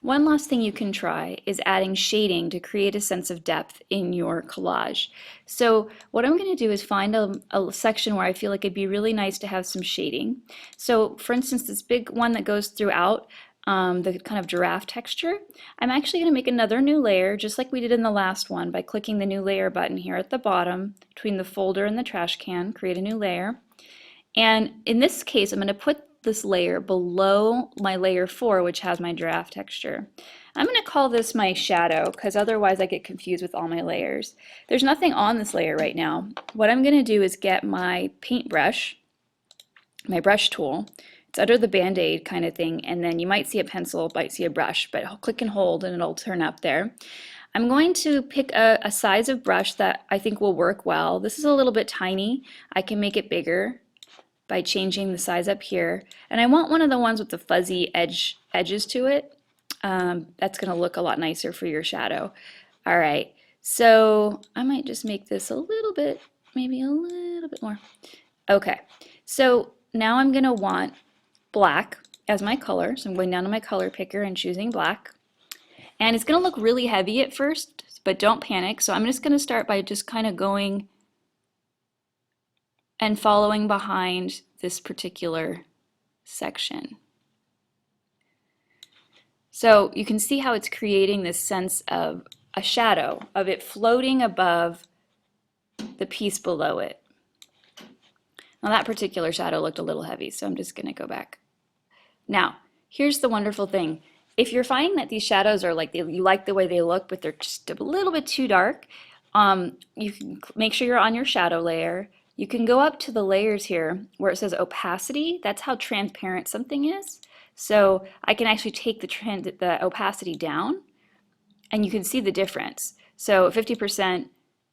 One last thing you can try is adding shading to create a sense of depth in your collage. So what I'm going to do is find a section where I feel like it'd be really nice to have some shading. So for instance, this big one that goes throughout, the kind of giraffe texture, I'm actually going to make another new layer just like we did in the last one by clicking the new layer button here at the bottom between the folder and the trash can, create a new layer. And in this case, I'm going to put this layer below my layer 4, which has my giraffe texture. I'm going to call this my shadow because otherwise I get confused with all my layers. There's nothing on this layer right now. What I'm going to do is get my paintbrush, my brush tool. It's under the band-aid kind of thing, and then you might see a pencil, might see a brush, but I'll click and hold and it'll turn up there. I'm going to pick a size of brush that I think will work well. This is a little bit tiny. I can make it bigger by changing the size up here. And I want one of the ones with the fuzzy edges to it. That's going to look a lot nicer for your shadow. All right, so I might just make this a little bit, maybe a little bit more. Okay, so now I'm going to want black as my color. So I'm going down to my color picker and choosing black. And it's going to look really heavy at first, but don't panic. So I'm just going to start by just kind of going and following behind this particular section. So you can see how it's creating this sense of a shadow, of it floating above the piece below it. Now that particular shadow looked a little heavy, so I'm just going to go back. Now, here's the wonderful thing. If you're finding that these shadows are like, you like the way they look, but they're just a little bit too dark, you can make sure you're on your shadow layer. You can go up to the layers here where it says opacity. That's how transparent something is. So I can actually take the opacity down and you can see the difference. So 50%,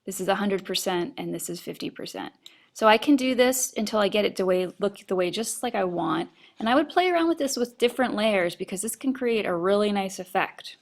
this is 100%, and this is 50%. So I can do this until I get it to look the way just like I want. And I would play around with this with different layers because this can create a really nice effect.